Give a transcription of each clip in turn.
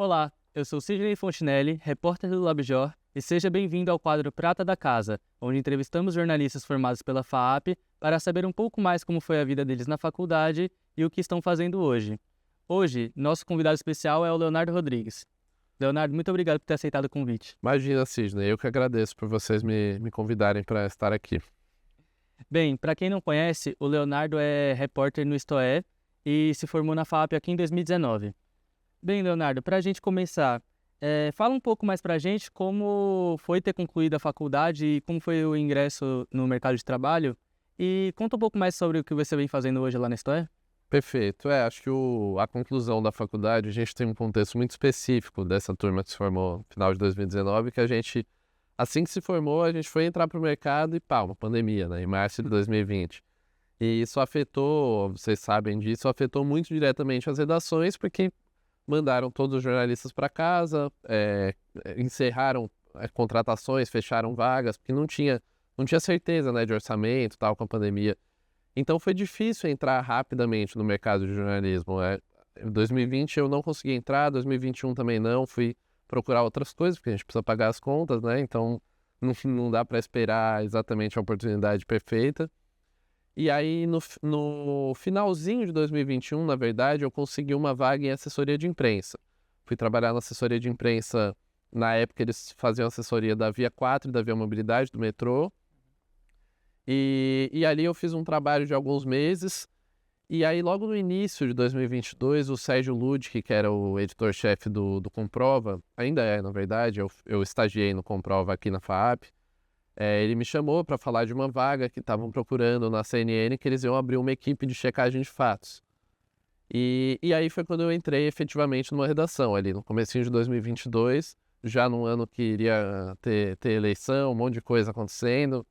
Olá, eu sou Sidney Fontinelli, repórter do LabJOR, e seja bem-vindo ao quadro Prata da Casa, onde entrevistamos jornalistas formados pela FAAP para saber um pouco mais como foi a vida deles na faculdade e o que estão fazendo hoje. Hoje, nosso convidado especial é o Leonardo Rodrigues. Leonardo, muito obrigado por ter aceitado o convite. Imagina, Sidney, eu que agradeço por vocês me convidarem para estar aqui. Bem, para quem não conhece, o Leonardo é repórter no Isto É e se formou na FAAP aqui em 2019. Bem, Leonardo, para a gente começar, fala um pouco mais para a gente como foi ter concluído a faculdade e como foi o ingresso no mercado de trabalho. E conta um pouco mais sobre o que você vem fazendo hoje lá na Isto É. Perfeito. Acho que a conclusão da faculdade, a gente tem um contexto muito específico dessa turma que se formou no final de 2019, que a gente, assim que se formou, a gente foi entrar para o mercado e pá, uma pandemia, né, em março de 2020. E isso afetou, vocês sabem disso, afetou muito diretamente as redações, porque mandaram todos os jornalistas para casa, encerraram contratações, fecharam vagas, porque não tinha certeza, né, de orçamento, tal, com a pandemia. Então foi difícil entrar rapidamente no mercado de jornalismo. Em 2020 eu não consegui entrar, 2021 também não, fui procurar outras coisas, porque a gente precisa pagar as contas, né? Então não dá para esperar exatamente a oportunidade perfeita. E aí no finalzinho de 2021, na verdade, eu consegui uma vaga em assessoria de imprensa. Fui trabalhar na assessoria de imprensa, na época eles faziam assessoria da Via 4 e da Via Mobilidade, do metrô. E ali eu fiz um trabalho de alguns meses, e aí logo no início de 2022, o Sérgio Ludic, que era o editor-chefe do Comprova, ainda é, na verdade, eu estagiei no Comprova aqui na FAAP, ele me chamou para falar de uma vaga que estavam procurando na CNN, que eles iam abrir uma equipe de checagem de fatos. E aí foi quando eu entrei efetivamente numa redação, ali no comecinho de 2022, já num ano que iria ter eleição, um monte de coisa acontecendo.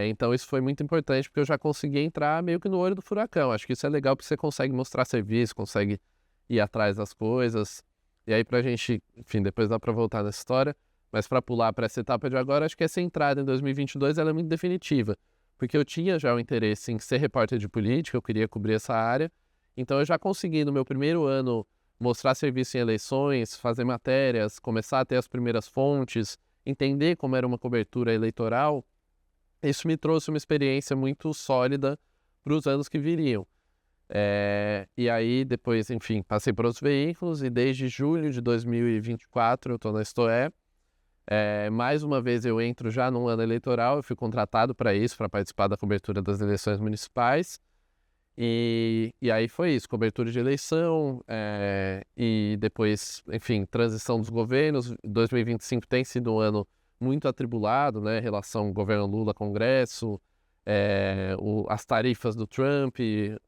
Então isso foi muito importante, porque eu já consegui entrar meio que no olho do furacão. Acho que isso é legal, porque você consegue mostrar serviço, consegue ir atrás das coisas. E aí pra gente, enfim, depois dá pra voltar nessa história, mas pra pular pra essa etapa de agora, acho que essa entrada em 2022 ela é muito definitiva, porque eu tinha já o interesse em ser repórter de política, eu queria cobrir essa área, então eu já consegui no meu primeiro ano mostrar serviço em eleições, fazer matérias, começar a ter as primeiras fontes, entender como era uma cobertura eleitoral. Isso me trouxe uma experiência muito sólida para os anos que viriam. E aí, depois, enfim, passei por outros veículos e desde julho de 2024 eu estou na Isto É. Mais uma vez eu entro já num ano eleitoral, eu fui contratado para isso, para participar da cobertura das eleições municipais. E aí foi isso, cobertura de eleição, e depois, enfim, transição dos governos. 2025 tem sido um ano muito atribulado, né? Relação governo Lula-Congresso, as tarifas do Trump,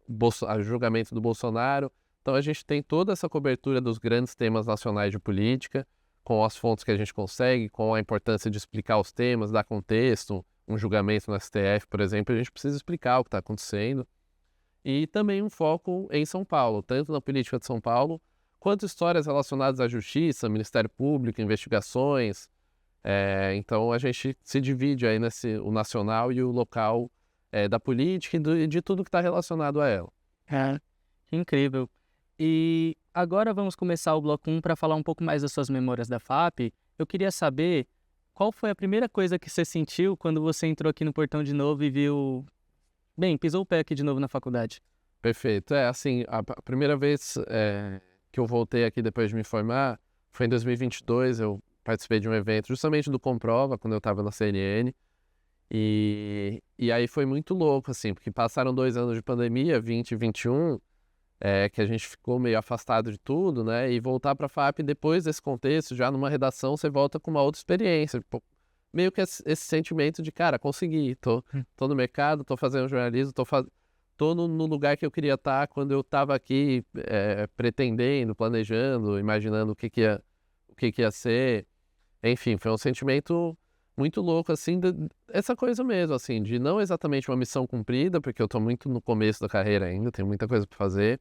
o julgamento do Bolsonaro. Então a gente tem toda essa cobertura dos grandes temas nacionais de política, com as fontes que a gente consegue, com a importância de explicar os temas, dar contexto. Um julgamento no STF, por exemplo, a gente precisa explicar o que está acontecendo. E também um foco em São Paulo, tanto na política de São Paulo, quanto histórias relacionadas à justiça, Ministério Público, investigações. Então a gente se divide aí o nacional e o local, da política e de tudo que está relacionado a ela. Que incrível. E agora vamos começar o bloco 1 para falar um pouco mais das suas memórias da FAP. Eu queria saber qual foi a primeira coisa que você sentiu quando você entrou aqui no portão de novo e viu... Bem, pisou o pé aqui de novo na faculdade. Perfeito. Assim, a primeira vez que eu voltei aqui depois de me formar foi em 2022, eu participei de um evento justamente do Comprova, quando eu estava na CNN, e aí foi muito louco, assim, porque passaram 2 anos de pandemia, 20 e 21, que a gente ficou meio afastado de tudo, né, e voltar para a FAP depois desse contexto, já numa redação, você volta com uma outra experiência, tipo, meio que esse sentimento de, cara, consegui, tô no mercado, tô fazendo jornalismo, tô no lugar que eu queria estar quando eu estava aqui, pretendendo, planejando, imaginando o que que ia ser. Enfim, foi um sentimento muito louco, assim, essa coisa mesmo, assim, de não exatamente uma missão cumprida, porque eu tô muito no começo da carreira ainda, tenho muita coisa para fazer,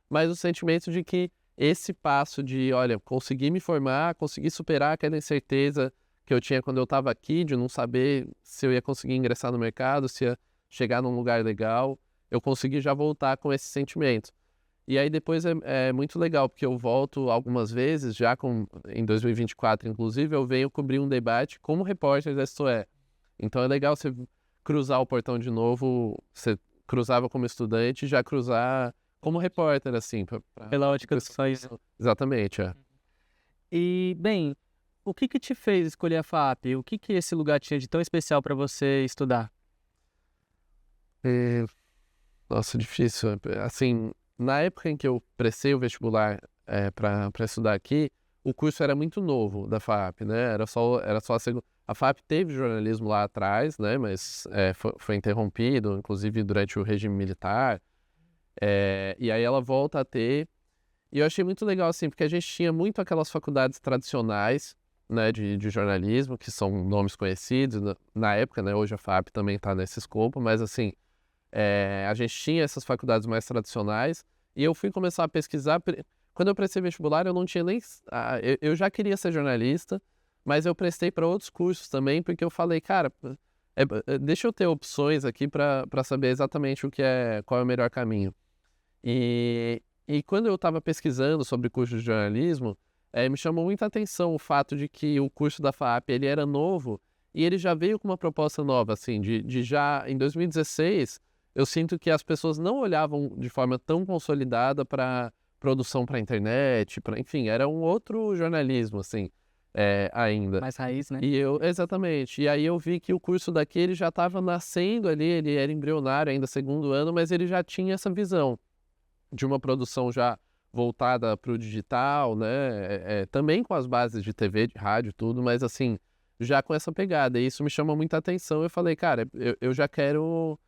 mas o sentimento de que esse passo de, olha, consegui me formar, consegui superar aquela incerteza que eu tinha quando eu estava aqui, de não saber se eu ia conseguir ingressar no mercado, se ia chegar num lugar legal, eu consegui já voltar com esse sentimento. E aí depois é muito legal, porque eu volto algumas vezes, em 2024, inclusive, eu venho cobrir um debate como repórter da Isto É. Então é legal você cruzar o portão de novo, você cruzava como estudante, já cruzar como repórter, assim. Pela ótica dos países. Exatamente, é. E, bem, o que te fez escolher a FAP? O que esse lugar tinha de tão especial para você estudar? Nossa, difícil. Assim, na época em que eu prestei o vestibular para estudar aqui, o curso era muito novo da FAP, né? Era só a segunda. A FAP teve jornalismo lá atrás, né? Mas foi interrompido, inclusive durante o regime militar. E aí ela volta a ter. E eu achei muito legal, assim, porque a gente tinha muito aquelas faculdades tradicionais, né, de jornalismo, que são nomes conhecidos na época, né? Hoje a FAP também está nesse escopo, mas assim. A gente tinha essas faculdades mais tradicionais e eu fui começar a pesquisar. Quando eu prestei vestibular, eu não tinha nem. Eu já queria ser jornalista, mas eu prestei para outros cursos também, porque eu falei, cara, deixa eu ter opções aqui para saber exatamente qual é o melhor caminho. E quando eu estava pesquisando sobre curso de jornalismo, me chamou muita atenção o fato de que o curso da FAP ele era novo e ele já veio com uma proposta nova, assim, de já em 2016. Eu sinto que as pessoas não olhavam de forma tão consolidada para produção para internet, enfim, era um outro jornalismo, assim, ainda. Mais raiz, né? Exatamente. E aí eu vi que o curso daqui ele já estava nascendo ali, ele era embrionário ainda, segundo ano, mas ele já tinha essa visão de uma produção já voltada para o digital, né? Também com as bases de TV, de rádio, tudo, mas assim, já com essa pegada. E isso me chamou muita atenção. Eu falei, cara, eu já quero.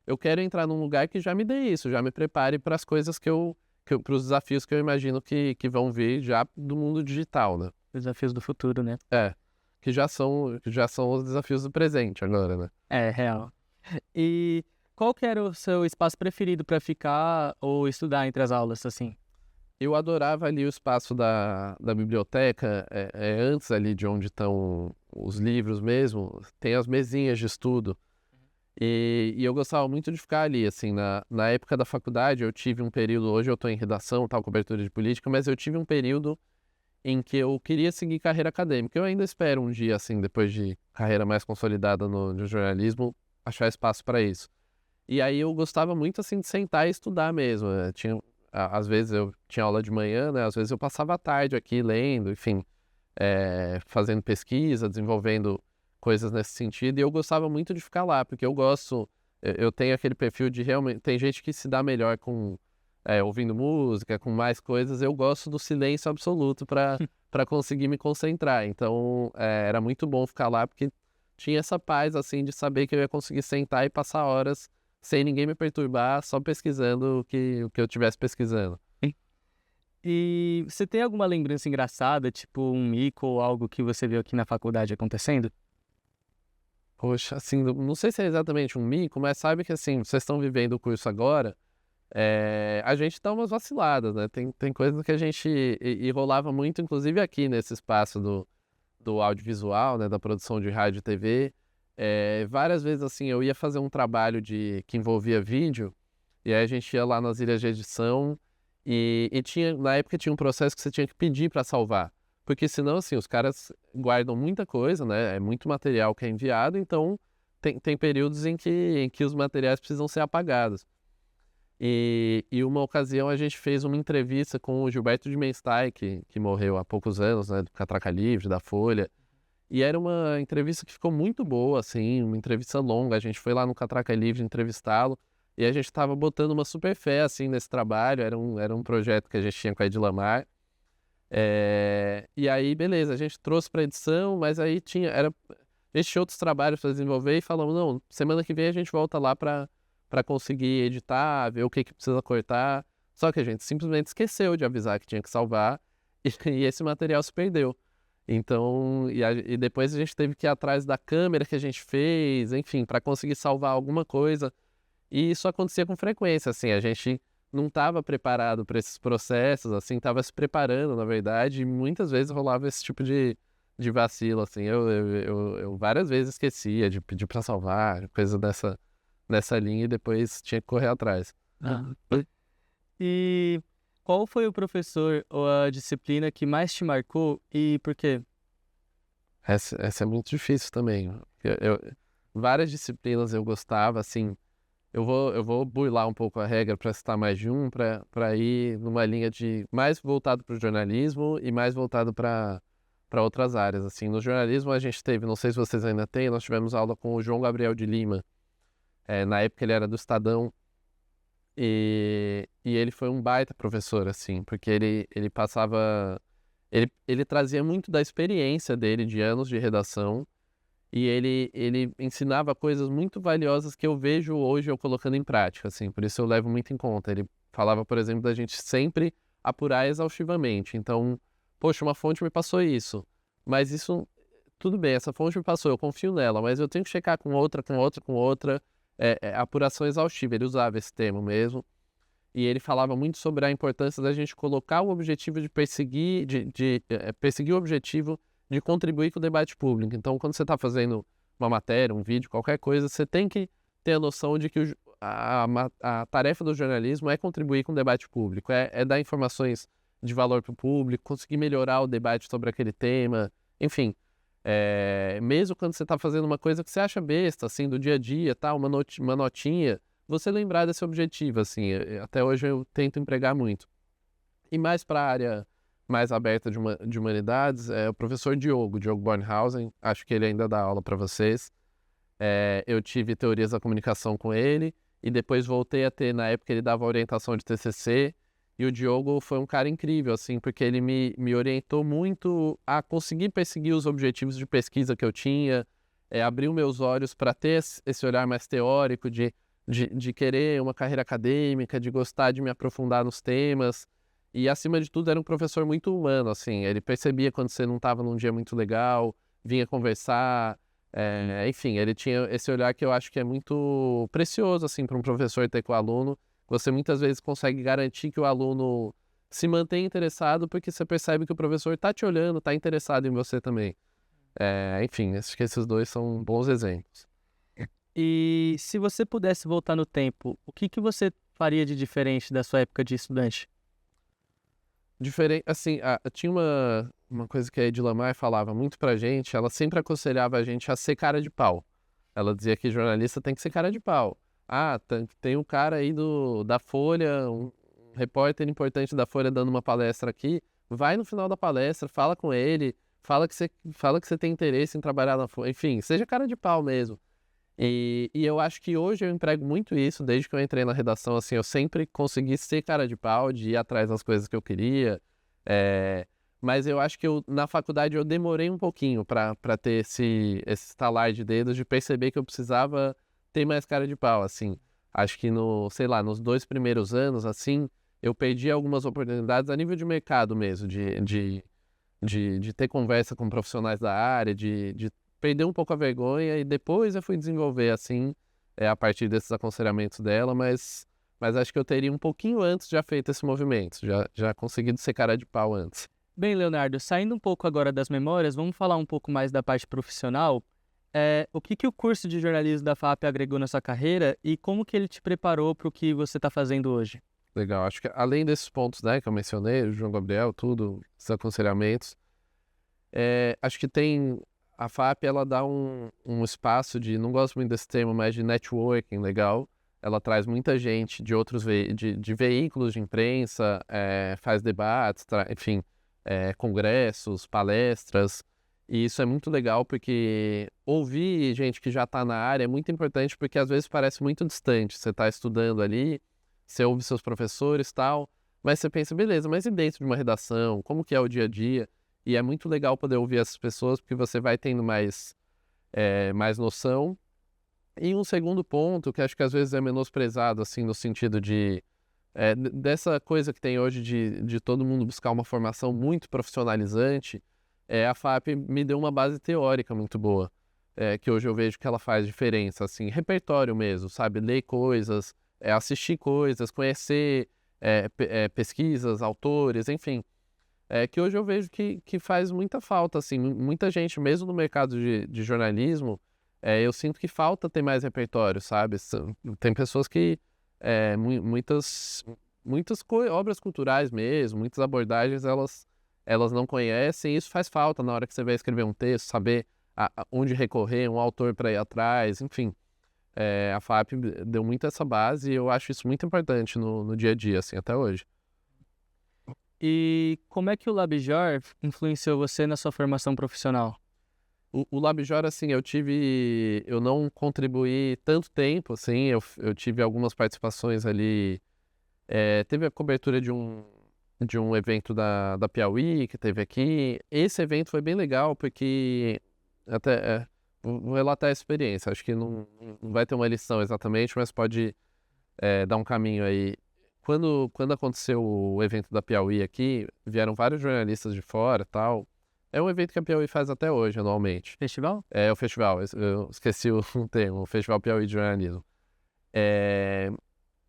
Eu quero entrar num lugar que já me dê isso, já me prepare para as coisas para os desafios que eu imagino que vão vir já do mundo digital, né? Os desafios do futuro, né? Que já são os desafios do presente agora, né? É, real. E qual que era o seu espaço preferido para ficar ou estudar entre as aulas, assim? Eu adorava ali o espaço da biblioteca, antes ali de onde estão os livros mesmo, tem as mesinhas de estudo. E eu gostava muito de ficar ali, assim, na época da faculdade eu tive um período, hoje eu estou em redação, tal, cobertura de política, mas eu tive um período em que eu queria seguir carreira acadêmica. Eu ainda espero um dia, assim, depois de carreira mais consolidada no jornalismo, achar espaço para isso. E aí eu gostava muito, assim, de sentar e estudar mesmo. Às vezes eu tinha aula de manhã, né? Às vezes eu passava a tarde aqui lendo, enfim, fazendo pesquisa, desenvolvendo coisas nesse sentido, e eu gostava muito de ficar lá, porque eu tenho aquele perfil de realmente, tem gente que se dá melhor com ouvindo música, com mais coisas, eu gosto do silêncio absoluto para conseguir me concentrar, então era muito bom ficar lá, porque tinha essa paz, assim, de saber que eu ia conseguir sentar e passar horas sem ninguém me perturbar, só pesquisando o que eu estivesse pesquisando. E você tem alguma lembrança engraçada, tipo um mico ou algo que você viu aqui na faculdade acontecendo? Poxa, assim, não sei se é exatamente um mico, mas sabe que, assim, vocês estão vivendo o curso agora, a gente dá umas vaciladas, né? Tem coisas que a gente... E rolava muito, inclusive aqui nesse espaço do audiovisual, né? Da produção de rádio e TV. Várias vezes, assim, eu ia fazer um trabalho que envolvia vídeo, e aí a gente ia lá nas ilhas de edição, e na época tinha um processo que você tinha que pedir para salvar. Porque senão, assim, os caras guardam muita coisa, né? É muito material que é enviado, então tem períodos em que os materiais precisam ser apagados. E uma ocasião a gente fez uma entrevista com o Gilberto de Menstein, que morreu há poucos anos, né? Do Catraca Livre, da Folha. E era uma entrevista que ficou muito boa, assim, uma entrevista longa. A gente foi lá no Catraca Livre entrevistá-lo e a gente estava botando uma super fé, assim, nesse trabalho. Era um projeto que a gente tinha com a Edilamar. E aí, beleza, a gente trouxe para edição, mas aí a gente tinha outros trabalhos para desenvolver e falamos, não, semana que vem a gente volta lá para conseguir editar, ver o que precisa cortar. Só que a gente simplesmente esqueceu de avisar que tinha que salvar e esse material se perdeu. Então, e depois a gente teve que ir atrás da câmera que a gente fez, enfim, para conseguir salvar alguma coisa. E isso acontecia com frequência, assim, a gente não estava preparado para esses processos, assim, estava se preparando, na verdade, e muitas vezes rolava esse tipo de vacilo, assim, eu várias vezes esquecia de pedir para salvar, coisa nessa linha, e depois tinha que correr atrás. E qual foi o professor ou a disciplina que mais te marcou e por quê? Essa é muito difícil também. Várias disciplinas eu gostava, assim, eu vou burlar um pouco a regra para citar mais de um, para ir numa linha de mais voltado para o jornalismo e mais voltado para outras áreas, assim. No jornalismo a gente teve, não sei se vocês ainda têm, nós tivemos aula com o João Gabriel de Lima. Na época ele era do Estadão e ele foi um baita professor, assim, porque ele passava... Ele trazia muito da experiência dele de anos de redação e ele ensinava coisas muito valiosas que eu vejo hoje eu colocando em prática, assim, por isso eu levo muito em conta. Ele falava, por exemplo, da gente sempre apurar exaustivamente. Então, poxa, uma fonte me passou isso, mas isso, tudo bem, essa fonte me passou, eu confio nela, mas eu tenho que checar com outra, com outra, com outra, apuração exaustiva. Ele usava esse termo mesmo. E ele falava muito sobre a importância da gente colocar o objetivo de perseguir, perseguir o objetivo de contribuir com o debate público. Então, quando você está fazendo uma matéria, um vídeo, qualquer coisa, você tem que ter a noção de que a tarefa do jornalismo é contribuir com o debate público, é dar informações de valor para o público, conseguir melhorar o debate sobre aquele tema, enfim. Mesmo quando você está fazendo uma coisa que você acha besta, assim, do dia a dia, tá, uma notinha, você lembrar desse objetivo, assim, até hoje eu tento empregar muito. E mais para a área mais aberta de humanidades, o professor Diogo Bornhausen, acho que ele ainda dá aula para vocês. Eu tive teorias da comunicação com ele e depois voltei a ter, na época ele dava orientação de TCC, e o Diogo foi um cara incrível, assim, porque ele me orientou muito a conseguir perseguir os objetivos de pesquisa que eu tinha, abriu meus olhos para ter esse olhar mais teórico de querer uma carreira acadêmica, de gostar de me aprofundar nos temas. E, acima de tudo, era um professor muito humano, assim. Ele percebia quando você não estava num dia muito legal, vinha conversar. Enfim, ele tinha esse olhar que eu acho que é muito precioso, assim, para um professor ter com o aluno. Você muitas vezes consegue garantir que o aluno se mantenha interessado porque você percebe que o professor está te olhando, está interessado em você também. Enfim, acho que esses dois são bons exemplos. E se você pudesse voltar no tempo, o que você faria de diferente da sua época de estudante? Diferente, assim, tinha uma coisa que a Edila Mar falava muito pra gente, ela sempre aconselhava a gente a ser cara de pau. Ela dizia que jornalista tem que ser cara de pau. Tem um cara aí da Folha, um repórter importante da Folha dando uma palestra aqui, vai no final da palestra, fala com ele, fala que você tem interesse em trabalhar na Folha, enfim, seja cara de pau mesmo. E eu acho que hoje eu emprego muito isso, desde que eu entrei na redação, assim, eu sempre consegui ser cara de pau, de ir atrás das coisas que eu queria, mas eu acho que na faculdade eu demorei um pouquinho para ter esse estalar de dedos, de perceber que eu precisava ter mais cara de pau, assim. Acho que sei lá, nos 2 primeiros anos, assim, eu perdi algumas oportunidades a nível de mercado mesmo, de ter conversa com profissionais da área, de perder um pouco a vergonha, e depois eu fui desenvolver, assim, a partir desses aconselhamentos dela, mas acho que eu teria um pouquinho antes já feito esse movimento, já conseguido ser cara de pau antes. Bem, Leonardo, saindo um pouco agora das memórias, vamos falar um pouco mais da parte profissional. O que o curso de jornalismo da FAP agregou na sua carreira e como que ele te preparou para o que você está fazendo hoje? Legal, acho que além desses pontos, né, que eu mencionei, o João Gabriel, tudo, esses aconselhamentos, acho que a FAP, ela dá um espaço não gosto muito desse termo, mas de networking legal. Ela traz muita gente de outros de veículos de imprensa, faz debates, enfim, congressos, palestras. E isso é muito legal porque ouvir gente que já está na área é muito importante, porque às vezes parece muito distante. Você está estudando ali, você ouve seus professores e tal, mas você pensa, beleza, mas e dentro de uma redação? Como que é o dia a dia? E é muito legal poder ouvir essas pessoas, porque você vai tendo mais noção. E um segundo ponto, que acho que às vezes é menosprezado, assim, no sentido dessa coisa que tem hoje de todo mundo buscar uma formação muito profissionalizante, a FAP me deu uma base teórica muito boa, que hoje eu vejo que ela faz diferença, assim, repertório mesmo, sabe? Ler coisas, assistir coisas, conhecer pesquisas, autores, enfim. Que hoje eu vejo que faz muita falta, assim, muita gente, mesmo no mercado de jornalismo, eu sinto que falta ter mais repertório, sabe? Tem pessoas que, muitas muitas obras culturais mesmo, muitas abordagens, elas não conhecem, e isso faz falta na hora que você vai escrever um texto, saber onde recorrer, um autor para ir atrás, enfim. A FAP deu muito essa base e eu acho isso muito importante no dia a dia, assim, até hoje. E como é que o LabJOR influenciou você na sua formação profissional? O LabJOR, assim, eu não contribuí tanto tempo, assim, eu tive algumas participações ali, teve a cobertura de um evento da Piauí, que teve aqui. Esse evento foi bem legal, porque, vou relatar a experiência, acho que não vai ter uma lição exatamente, mas pode dar um caminho aí. Quando aconteceu o evento da Piauí aqui, vieram vários jornalistas de fora e tal. É um evento que a Piauí faz até hoje, anualmente. Festival? É o festival, eu esqueci o termo, o Festival Piauí de Jornalismo.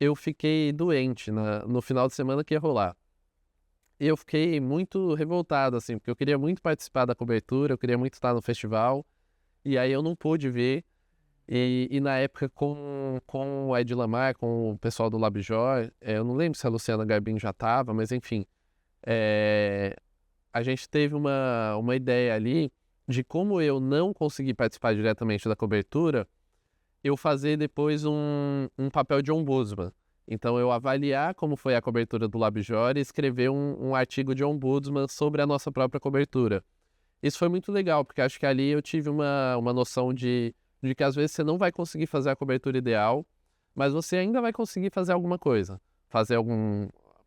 Eu fiquei doente no final de semana que ia rolar. E eu fiquei muito revoltado, assim, porque eu queria muito participar da cobertura, eu queria muito estar no festival, e aí eu não pude ver. E na época, com o Ed Lamar, com o pessoal do LabJOR, eu não lembro se a Luciana Garbim já estava, mas enfim, a gente teve uma ideia ali de como eu não consegui participar diretamente da cobertura, eu fazer depois um papel de ombudsman. Então, eu avaliar como foi a cobertura do LabJOR e escrever um artigo de ombudsman sobre a nossa própria cobertura. Isso foi muito legal, porque acho que ali eu tive uma noção de que às vezes você não vai conseguir fazer a cobertura ideal, mas você ainda vai conseguir fazer alguma coisa.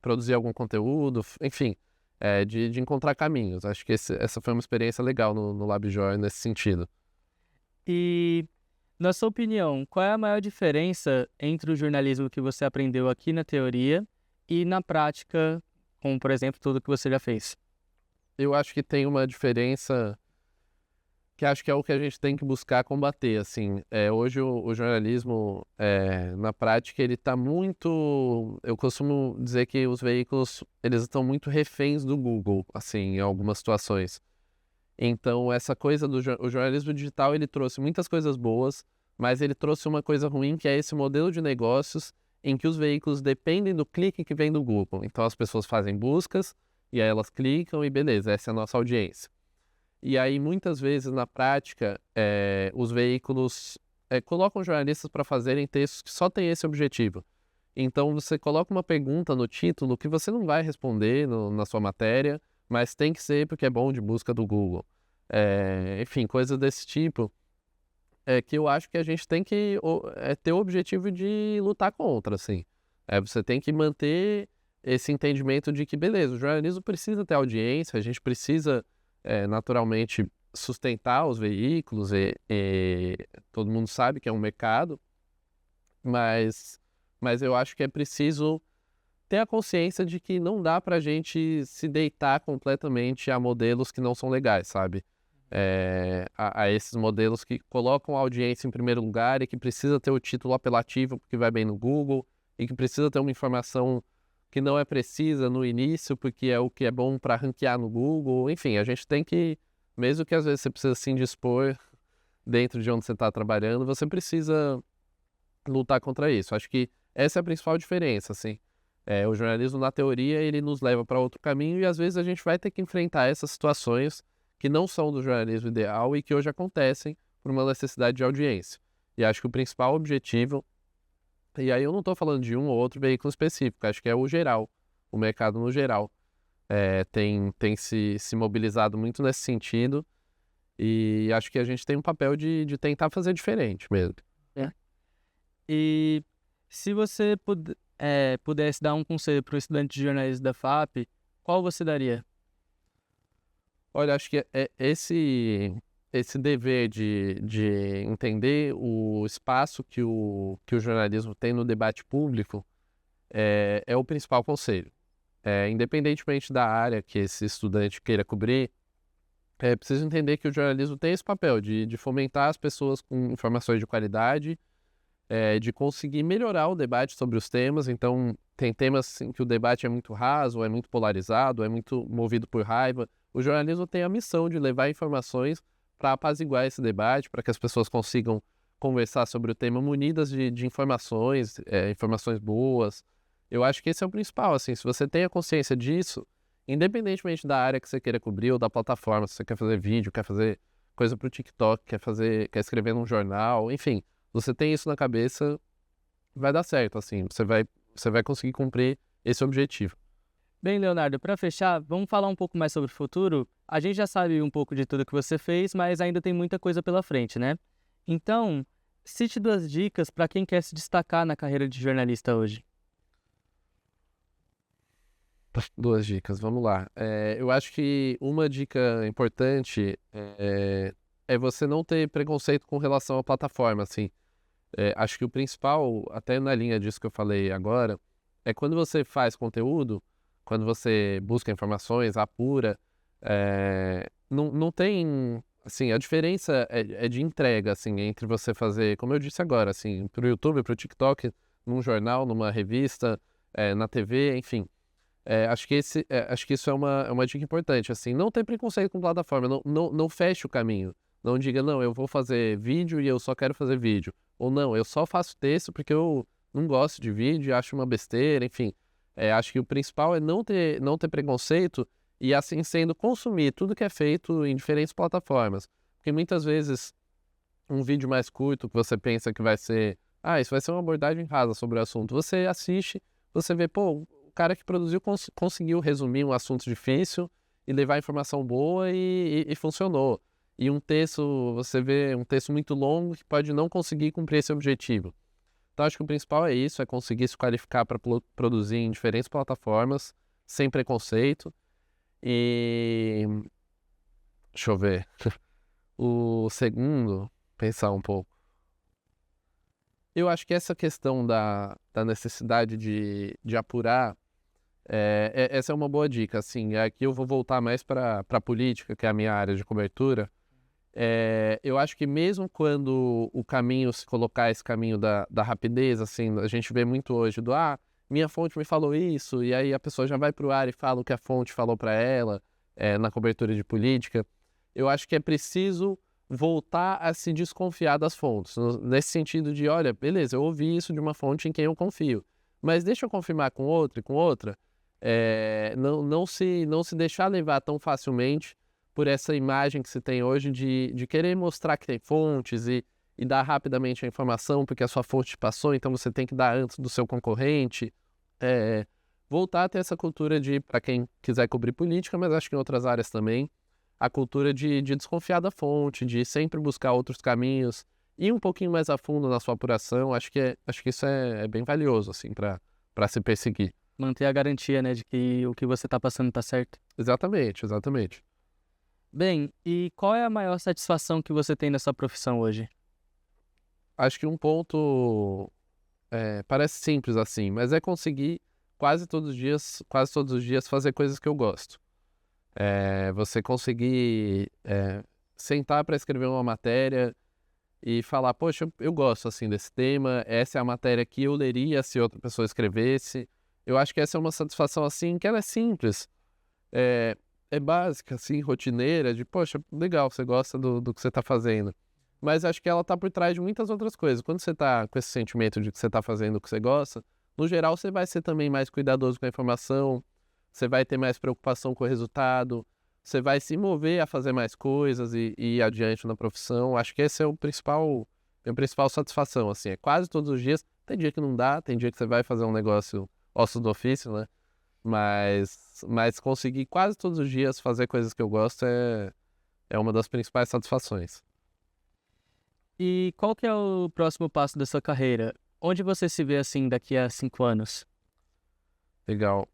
Produzir algum conteúdo, enfim, de encontrar caminhos. Acho que essa foi uma experiência legal no LabJOR nesse sentido. E, na sua opinião, qual é a maior diferença entre o jornalismo que você aprendeu aqui na teoria e na prática, como, por exemplo, tudo que você já fez? Eu acho que tem uma diferença que acho que é o que a gente tem que buscar combater, assim. Hoje o jornalismo, na prática, ele está muito... Eu costumo dizer que os veículos, eles estão muito reféns do Google, assim, em algumas situações. Então, essa coisa o jornalismo digital, ele trouxe muitas coisas boas, mas ele trouxe uma coisa ruim, que é esse modelo de negócios em que os veículos dependem do clique que vem do Google. Então, as pessoas fazem buscas, e aí elas clicam e beleza, essa é a nossa audiência. E aí, muitas vezes, na prática, os veículos colocam jornalistas para fazerem textos que só têm esse objetivo. Então, você coloca uma pergunta no título que você não vai responder na sua matéria, mas tem que ser porque é bom de busca do Google. Enfim, coisas desse tipo, que eu acho que a gente tem que ter o objetivo de lutar contra, assim. Você tem que manter esse entendimento de que, beleza, o jornalismo precisa ter audiência, a gente precisa... naturalmente sustentar os veículos e todo mundo sabe que é um mercado, mas eu acho que é preciso ter a consciência de que não dá pra gente se deitar completamente a modelos que não são legais, sabe? A esses modelos que colocam a audiência em primeiro lugar e que precisa ter o título apelativo porque vai bem no Google e que precisa ter uma informação que não é precisa no início, porque é o que é bom para ranquear no Google. Enfim, a gente tem que, mesmo que às vezes você precisa se indispor dentro de onde você está trabalhando, você precisa lutar contra isso. Acho que essa é a principal diferença, assim. O jornalismo, na teoria, ele nos leva para outro caminho e às vezes a gente vai ter que enfrentar essas situações que não são do jornalismo ideal e que hoje acontecem por uma necessidade de audiência. E acho que o principal objetivo... E aí eu não estou falando de um ou outro veículo específico, acho que é o geral, o mercado no geral. Tem se mobilizado muito nesse sentido e acho que a gente tem um papel de tentar fazer diferente mesmo. E se você pudesse dar um conselho para o estudante de jornalismo da FAP, qual você daria? Olha, acho que esse dever de entender o espaço que o jornalismo tem no debate público é o principal conselho. Independentemente da área que esse estudante queira cobrir, é preciso entender que o jornalismo tem esse papel de fomentar as pessoas com informações de qualidade, de conseguir melhorar o debate sobre os temas. Então, tem temas assim, que o debate é muito raso, é muito polarizado, é muito movido por raiva. O jornalismo tem a missão de levar informações para apaziguar esse debate, para que as pessoas consigam conversar sobre o tema munidas de informações, informações boas, Eu acho que esse é o principal, assim, se você tem a consciência disso, independentemente da área que você queira cobrir ou da plataforma, se você quer fazer vídeo, quer fazer coisa pro TikTok, quer escrever num jornal, enfim, você tem isso na cabeça, vai dar certo, assim, você vai conseguir cumprir esse objetivo. Bem, Leonardo, para fechar, vamos falar um pouco mais sobre o futuro? A gente já sabe um pouco de tudo que você fez, mas ainda tem muita coisa pela frente, né? Então, cite 2 dicas para quem quer se destacar na carreira de jornalista hoje. 2 dicas, vamos lá. Eu acho que uma dica importante é você não ter preconceito com relação à plataforma, assim. Acho que o principal, até na linha disso que eu falei agora, é quando você faz conteúdo, quando você busca informações, apura, não tem, assim, a diferença é de entrega, assim, entre você fazer, como eu disse agora, assim, pro YouTube, pro TikTok, num jornal, numa revista, na TV, enfim. Acho que isso é uma dica importante, assim, não ter preconceito com plataforma, não feche o caminho, não diga, não, eu vou fazer vídeo e eu só quero fazer vídeo, ou não, eu só faço texto porque eu não gosto de vídeo, acho uma besteira, enfim. Acho que o principal é não ter preconceito e, assim sendo, consumir tudo que é feito em diferentes plataformas, porque muitas vezes um vídeo mais curto que você pensa que vai ser, isso vai ser uma abordagem rasa sobre o assunto, você assiste, você vê, pô, o cara que produziu conseguiu resumir um assunto difícil e levar informação boa e funcionou. E um texto, você vê um texto muito longo que pode não conseguir cumprir esse objetivo. Então acho que o principal é isso, é conseguir se qualificar para produzir em diferentes plataformas, sem preconceito. E deixa eu ver. O segundo, pensar um pouco. Eu acho que essa questão da necessidade de apurar, essa é uma boa dica, assim, aqui eu vou voltar mais para a política, que é a minha área de cobertura. Eu acho que mesmo quando o caminho, se colocar esse caminho da rapidez, assim, a gente vê muito hoje minha fonte me falou isso, e aí a pessoa já vai para o ar e fala o que a fonte falou para ela, na cobertura de política. Eu acho que é preciso voltar a se desconfiar das fontes, nesse sentido de, olha, beleza, eu ouvi isso de uma fonte em quem eu confio, mas deixa eu confirmar com outra e com outra, não se deixar levar tão facilmente por essa imagem que se tem hoje de querer mostrar que tem fontes e dar rapidamente a informação porque a sua fonte passou, então você tem que dar antes do seu concorrente. Voltar a ter essa cultura para quem quiser cobrir política, mas acho que em outras áreas também, a cultura de desconfiar da fonte, de sempre buscar outros caminhos, ir um pouquinho mais a fundo na sua apuração, acho que isso é bem valioso, assim, para se perseguir. Manter a garantia, né, de que o que você está passando está certo. Exatamente, exatamente. Bem, e qual é a maior satisfação que você tem nessa profissão hoje? Acho que um ponto parece simples assim, mas é conseguir quase todos os dias fazer coisas que eu gosto. Você conseguir sentar para escrever uma matéria e falar, poxa, eu gosto assim desse tema, essa é a matéria que eu leria se outra pessoa escrevesse. Eu acho que essa é uma satisfação assim, que ela é simples, é básica, assim, rotineira, de, poxa, legal, você gosta do que você está fazendo. Mas acho que ela está por trás de muitas outras coisas. Quando você está com esse sentimento de que você está fazendo o que você gosta, no geral você vai ser também mais cuidadoso com a informação, você vai ter mais preocupação com o resultado, você vai se mover a fazer mais coisas e ir adiante na profissão. Acho que esse é a principal satisfação, assim, é quase todos os dias. Tem dia que não dá, tem dia que você vai fazer um negócio ossos do ofício, né? Mas conseguir quase todos os dias fazer coisas que eu gosto é uma das principais satisfações. E qual que é o próximo passo da sua carreira? Onde você se vê assim daqui a 5 anos? Legal.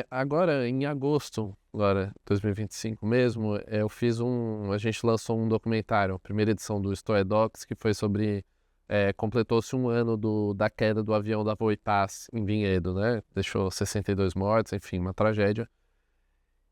Agora, em agosto, 2025 mesmo, a gente lançou um documentário, a primeira edição do Story Docs, que foi sobre, completou-se um ano da queda do avião da Voipaz em Vinhedo, né? Deixou 62 mortos, enfim, uma tragédia.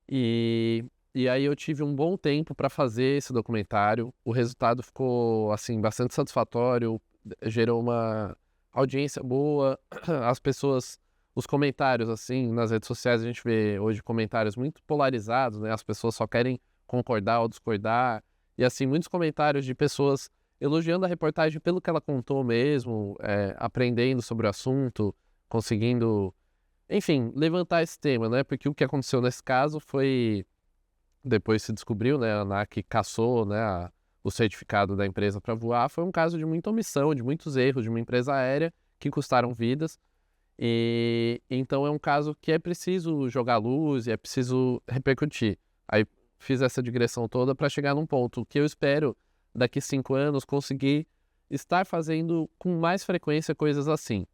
E aí eu tive um bom tempo para fazer esse documentário, o resultado ficou, assim, bastante satisfatório, gerou uma audiência boa, as pessoas... Os comentários, assim, nas redes sociais, a gente vê hoje comentários muito polarizados, né? As pessoas só querem concordar ou discordar. E, assim, muitos comentários de pessoas elogiando a reportagem pelo que ela contou mesmo, aprendendo sobre o assunto, conseguindo, enfim, levantar esse tema, né? Porque o que aconteceu nesse caso foi, depois se descobriu, né, a ANAC cassou, né, o certificado da empresa para voar, foi um caso de muita omissão, de muitos erros de uma empresa aérea que custaram vidas. E então é um caso que é preciso jogar luz e é preciso repercutir. Aí fiz essa digressão toda para chegar num ponto que eu espero, daqui 5 anos, conseguir estar fazendo com mais frequência coisas assim.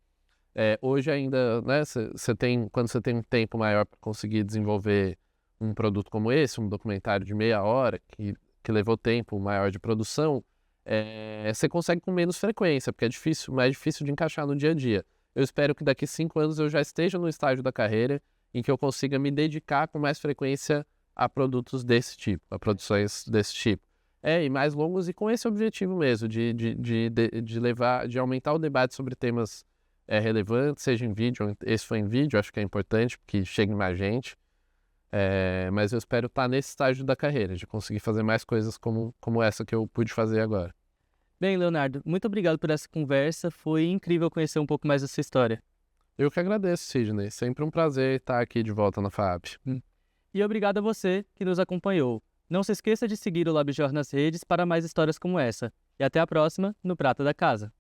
Hoje ainda, né, quando você tem um tempo maior para conseguir desenvolver um produto como esse, um documentário de meia hora, que levou tempo maior de produção, você consegue com menos frequência, porque é difícil, mais difícil de encaixar no dia a dia. Eu espero que daqui 5 anos eu já esteja no estágio da carreira em que eu consiga me dedicar com mais frequência a produtos desse tipo, a produções desse tipo. E mais longos e com esse objetivo mesmo, de levar, de aumentar o debate sobre temas relevantes, seja em vídeo, esse foi em vídeo, acho que é importante, porque chegue mais gente. Mas eu espero estar nesse estágio da carreira, de conseguir fazer mais coisas como essa que eu pude fazer agora. Bem, Leonardo, muito obrigado por essa conversa. Foi incrível conhecer um pouco mais da sua história. Eu que agradeço, Sidney. Sempre um prazer estar aqui de volta na FAP. E obrigado a você que nos acompanhou. Não se esqueça de seguir o LabJOR nas redes para mais histórias como essa. E até a próxima no Prata da Casa.